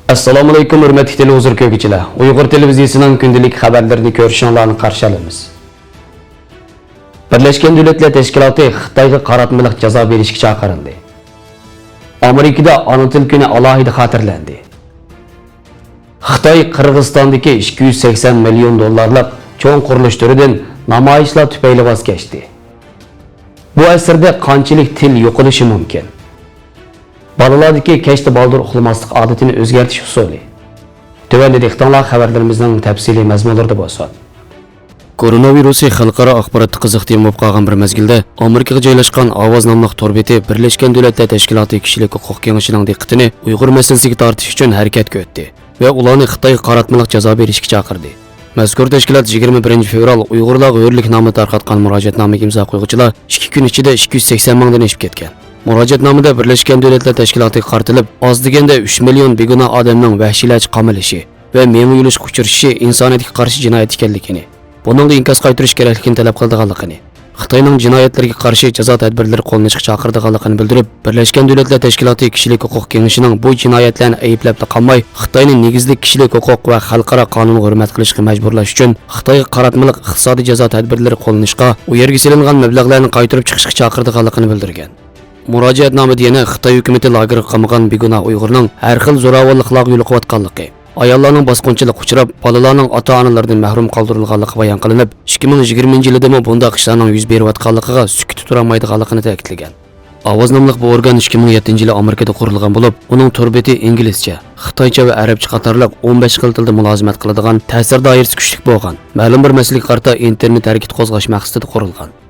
Assalomu alaykum hurmatli televizor ko'ruvchilar. Uyg'ur televiziyasining kundalik xabarlarini ko'rishingizni qarshi olamiz. Birlashgan Davlatlar Tashkiloti Xitoyga qaratmalik jazo berishga chaqirildi. Amerikada ona til kuni alohida xotirlandi. Xitoy Qirg'izistondagi 280 million dollarlik cho'ng qurilish turidan namoyishlar tufayli voz kechdi. Bu asrda qanchalik til yo'qolishi mumkin? Balalardaki kechda baldır uxlamaslik odatini o'zgartirish usuli. Tövəndə diqqətlə xəbərlərimizin təfsili məzmunlarında bo'lsin. Koronavirusi xalqaro axborotda qiziq tema bo'lib qolgan bir mezgilda Amerikaga joylashgan Ovoz nomli tor beti Birlashgan Davlatlar Tashkiloti kishilik huquq kengashining diqqatini Uyg'ur masalasiga tortish uchun harakatga o'tdi va ularni Xitoyga qaratmalik jazo berishga chaqirdi. Mazkur tashkilot 21 fevral Uyg'urlarga hurlik nomi tarqatgan murojaatnomaga imzo qo'yuvchilar 2 kun ichida 280 mingdan oshib ketgan. Murojaatnomada Birlashgan Davlatlar Tashkilotiga qartilib, oz deganda 3 million begunoh odamning vahshiylarcha qamalishi va meni yulishga uchirishi insoniyatga qarshi jinoyat ekanligini, buningda inkas qaytarish kerakligini talab qilganligini, Xitoyning jinoyatlarga qarshi jazo tadbirlari qo'llanishga chaqirganligini bildirib, Birlashgan Davlatlar Tashkiloti kishilik huquq kengashining bu jinoyatlarni ayblab qolmay, Xitoyning negizlik kishilik huquq va xalqaro qonunni hurmat qilishga majburlash uchun Xitoyga qaratmalik iqtisodiy jazo tadbirlari qo'llanishga, u yerga silingan mablag'larni qaytarib chiqishga chaqirganligini bildirgan. Murojaatnomada yana Xitoy hukumati lagerga qamagan begunoh Uyg'urning har xil zo'ravonliklarga yo'liqayotganligi, ayollarning bosqinchilikka uchrab, bolalarning ota-onalaridan mahrum qoldirilganligi bayon qilinib, 2020-yilda bunday ishlarning yuz berayotganligiga sukut tura olmaydiganligini ta'kidlagan. Ovoz nomli bu organ 2007-yilda Amerikada qurilgan bo'lib, uning turbeti inglizcha, xitoycha va arabcha qatorliq 15 xil tilda mulozimat qiladigan ta'sir doirasi kuchli bo'lgan. Ma'lum bir masalaga qarata internet harakat qo'zg'ash maqsadida qurilgan.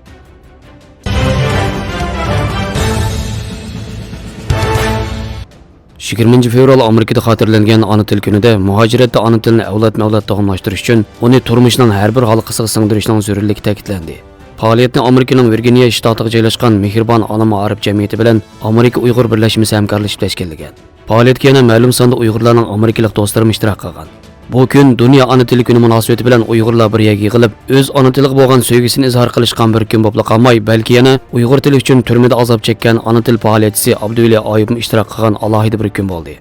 20 fevral Amerikada xotirlangan ona til kunida muhojiratda ona tilni avlod-mavlod davomlashtirish uchun uni turmushning har bir halqasiga singdirishning zarurligi ta'kidlandi. Faoliyatni Amerikaning Virginiya shtatiga joylashgan Mehribon ona ma'arif jamiyati bilan Amerika Uyg'ur birlashmasi hamkorlashib tashkillangan. Faoliyatga yana ma'lum sonda Uyg'urlarning amerikalik do'stlarim ishtirok qilgan. Bu kun Dunyo ona tili kuni munosabati bilan Uyg'urlar bir yerga yig'ilib, o'z ona tiliga bo'lgan sevgisini izhor qilishgan bir kun bo'lib qolmay, balki yana Uyg'ur tili uchun turmada azob chekkan ona til faoliyatchisi Abdulla Oyibning ishtirok qilgan alohida bir kun bo'ldi.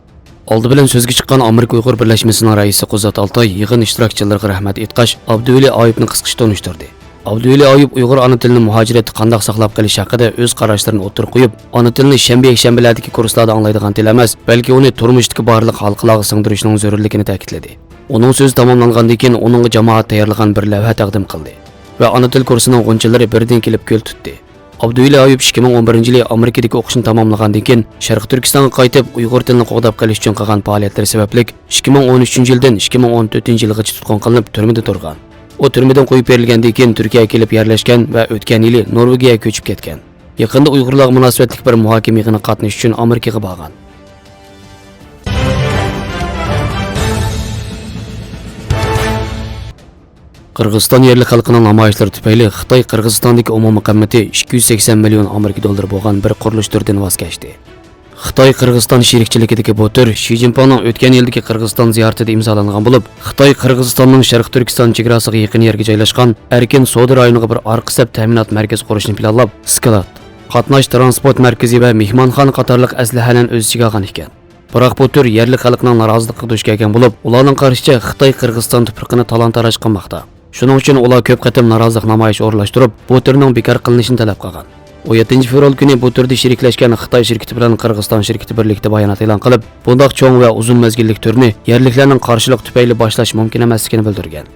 Oldi bilan so'zga chiqqan Amerika Uyg'ur birlashmasining raisi Quzat Altay yig'in ishtirokchilariga rahmat aytgach, Abdulla Oyibni qisqacha tanishtirdi. Abdulla Oyib Uyg'ur ona tilini muhojiratda qanday saqlab qolish haqida o'z qarashlarini o'tirib qo'yib, ona tilini shanba-yakshanbalardagi kurslarda anglaydigan til emas, balki uni turmushdagi barliq xalqlarga singdirishning zarurligini ta'kidladi. Uning so'zi tamomlangandan keyin uningga jamoat tayyorlagan bir lavha taqdim qildi va ona til kursining g'unchilari birdan kelib ko'l tutdi. Abdulla Oyib 2011-yili Amerikadagi o'qishni tamomlagandan keyin Sharq Turkistonga qaytib Uyg'ur tilini qo'g'dab qolish uchun qilgan faoliyatlari sababli 2013-yildan 2014-yilgacha tutqun qilinib turmada turgan. U turmadan qo'yib berilgandan keyin Turkiyaga kelib yerlashgan va o'tgan yili Norvegiyaga ko'chib ketgan. Yaqinda Uyg'urlar munosabatli bir muhokama yig'inida qatnashish uchun Amerikaga borgan. Qirg'iziston yerli xalqining namoyishlari tufayli Xitoy Qirg'izistondagi umumiy qiymati 280 million Amerika dollari bo'lgan bir qurilish turidan voz kechdi. Xitoy Qirg'iziston sherikchiligidagi bu tur Xi Jinpingning o'tgan yildagi Qirg'iziston ziyoratida imzolangan bo'lib, Xitoy Qirg'izistonning Sharq Turkiston chegarasiga yaqin yerga joylashgan erkin savdo rayoniga bir orqa-sap ta'minot markazi qurishni planlab, sklad, qatnash transport markazi va mehmonxona qatorliq aslahalarni o'z ichiga olgan ekan. Biroq bu tur yerli xalqning noroziligiga duch kelgan bo'lib, ularning qarashicha Xitoy Qirg'iziston tuprog'ini talon-taroj qilmoqda. Shuning uchun ular ko'p qatim norozilik namoyish o'rlashtirib, bu turning bekor qilinishini talab qilgan. 17 fevral kuni bu turda sheriklashgan Xitoy shirkati bilan Qirg'iziston shirkati birlikda bayonot e'lon qilib, bundoq cho'ng va uzun mezgillik turni yerliklarning qarshilik tufayli boshlash mumkin emasligini bildirgan.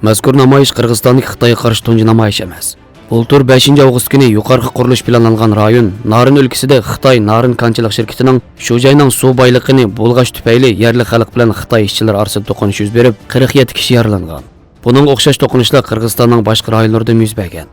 Mazkur namoyish Qirg'izistonning Xitoyga qarshi tunji namoyish emas. Bu tur 5 avgust kuni yuqorgi qurilish planlangan rayon Narin o'lkasida Xitoy Narin konchilik shirkatining shu joyning suv boyligini bo'lg'ash tufayli yerli xalq bilan Xitoy ishchilari orasida to'qinish yuz berib, 47 kishi yaralangan. Buning o'xshash to'qinishlar Qirg'izistonning boshqa rayonlarida yuz bergan.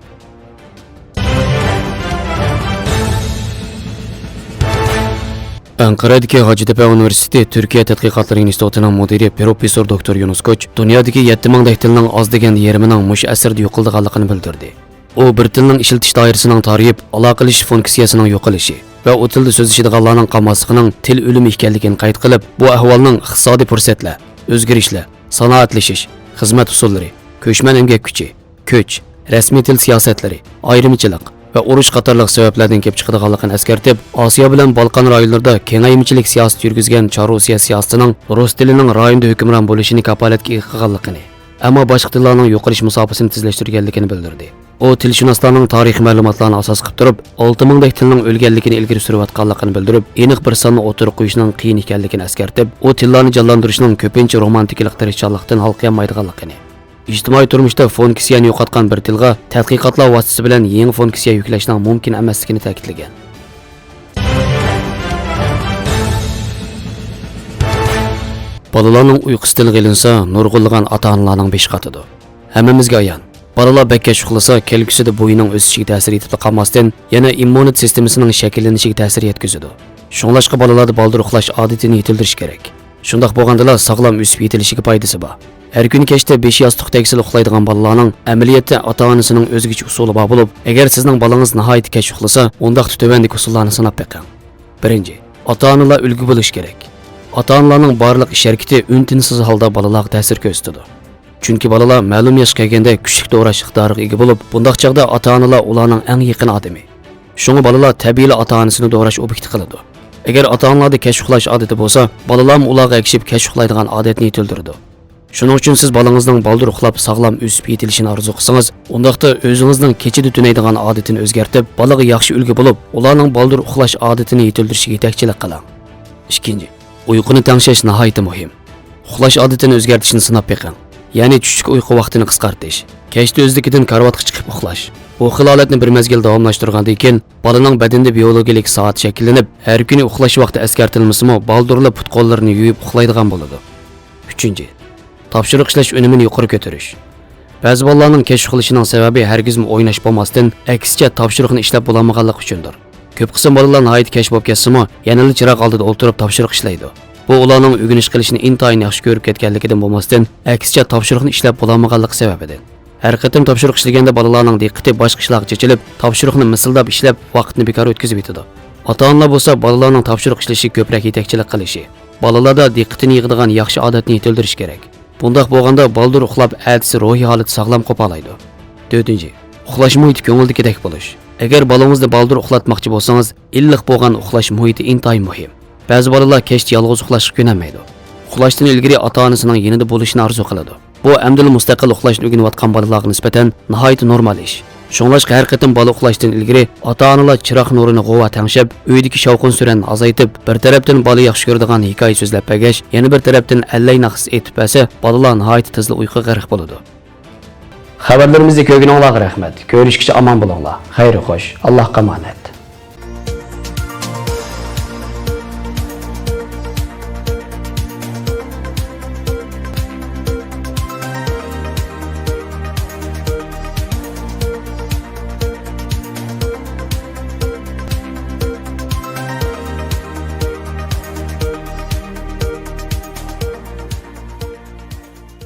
Ankara'dagi Hacıtepe Üniversitesi Türkiye Tədqiqatları İnstitutu'nun müdiri Profesör Doktor Yunus Koç, dünyadaki 7000 tilning oz deganda yarmining mush asrda yo'qolganligini bildirdi. U bir tilning ishiltish doirasining tariyib, aloqalash funksiyasining yo'qolishi va u tilda so'zlashadiganlarning qolmasligining til o'limi ekanligini qayd qilib, bu ahvolning iqtisodiy fursatlar, o'zgarishlar, sanoatlashish, xizmat usullari, ko'chman emgak kuchi, ko'ch, rasmiy til siyosatlari, ayrimchilik, va urush qatorliq sabablardan kelib chiqadiganligini eskartib, Osiyo bilan Balkan rayonlarida kengaymichilik siyosat yurgizgan Charusiya siyosatining rus tilining rayonda hukmron bo'lishini kapolatga qilganligini, ammo boshqa tillarning yo'qolish musofasini tezlashtirganligini bildirdi. U tilshunoslarning tarixiy ma'lumotlarini asos qilib turib, 6000 dak tilning o'lganligini ilgari surayotganligini bildirib, aniq bir sonni o'tirib qo'yishning qiyin ekanligini eskartib, u tillarni jonlantirishning ko'pincha romantiklik tirishchanlikdan halqayanmaydiganligini, ijtimoiy turmushda funksiyani yo'qotgan bir tilga tadqiqotlar vositasi bilan yangi funksiya yuklashning mumkin emasligini ta'kidlagan. Balalarning uyqusi tilga ilinsa, nurg'unlagan ota-onalarning besh qatidir. Hammamizga ayon. Balalar bakka shuqlasa, kelgusida bo'yining o'sishiga ta'sir etib qolmasdan, yana immunit sistemasining shakllanishiga ta'sir yetkazadi. Shunglashqa balalarda baldir uxlash odatini yetildirish kerak. Shundoq bo'lganda sog'lom o'sib yetilishiga foydasi bor. Har kun kechda 5 yostiq tegsil uxlaydigan balalarning amaliyotda ota-onasining o'zgacha usuli bor bo'lib, agar sizning balangiz nihoyat kech uxlasa, unda tuvandagi usullarni sinab beqing. Birinchi, ota-onalar ulgu bo'lish kerak. Ota-onalarning barliq ish harakati untinsiz holda balalarga ta'sir ko'rsatadi. Chunki balalar ma'lum yoshga kelganda kuchlik to'rash iqtidoriga ega bo'lib, bundaq chaqda ota-onalar ularning eng yaqin odami. Shunga balalar tabiiy ota-onasini to'rash obyekti qiladi. Agar ota-onalarda kech uxlash odati bo'lsa, balalar ularga ergishib kech uxlaydigan odatni yetildiradi. Shuning uchun siz balangizning baldir uxlab sog'lom o'sib yetilishini orzu qilsangiz, undaqda o'zingizning kechida tunaydigan odatini o'zgartirib, balaga yaxshi ulgu bo'lib, ularning baldir uxlash odatini yetildirishga yetakchilik qiling. Ikkinchi, uyquni tangshash nihoyat muhim. Uxlash odatini o'zgartirishni sinab beqing. Ya'ni tushlik uyqu vaqtini qisqartirish. Kechda o'zligidan karavotga chiqib uxlash. Bu xil holatni bir mezgil davomlashtirgandan keyin balaning badanida biologik soat shakllanib, har kuni uxlash vaqti eskartilmasimi, baldurlar put-qo'llarini yuvib uxlaydigan bo'ladi. Uchinchi, topshiriq ishlash unumini yuqori ko'tarish. Ba'zi bolalarning kech uxlashining sababi hargizmi o'ynash bo'lmasdan, aksicha topshiriqni ishlab bo'lmaganligi uchundir. Ko'p qism bolalar nihoyat kech bo'lib ketsa-mu, yana chiroq oldida o'tirib topshiriq ishlaydi. Bu ularning o'rganish qilishini intayin yaxshi ko'rib ketganligidan bo'lmasdan, aksicha topshiriqni ishlab bo'lmaganligi sababidir. Har qatim topshiriq ishlaganda bolalarning diqqati boshqa ishlarga chechilib, topshiriqni misildab ishlab vaqtni bekor o'tkazib yetadi. Ota-onalar bo'lsa bolalarning topshiriq ishlashi ko'proq yetakchilik qilishi, bolalarda diqqatini yig'adigan yaxshi odatni yetildirish kerak. Bundaq bo'lganda baldur uxlab, ertasi ruhiy holati sog'lom qopalaydi. 4. Uxlash muhiti ko'ngildagidek bo'lish. Agar balangizni baldur uxlatmoqchi bo'lsangiz, illiq bo'lgan uxlash muhiti intayin muhim. Ba'zi bolalar kechda yolg'iz uxlashga ko'nmaydi. Uxlashdan ilgari ota-onasining yonida bo'lishni orzu qiladi. Bu amdil mustaqil uxlashni o'rganayotgan bolalarga nisbatan nihoyat normal ish. Shunglashqa har qatim bola uxlashdan ilgari ota-onalar chiroq nurini g'ova tangshab, uydagi shovqin suranni azaytib, bir tarafdan bola yaxshi ko'radigan hikoya so'zlab bergach, yana bir tarafdan allay naqs etib bersa, bolalar nihoyat tezda uyquga g'arq bo'ladi. Xabarlarimizni ko'rganingizga rahmat. Ko'rishguncha omon bo'linglar. Xayr xo'sh. Allohga omonat.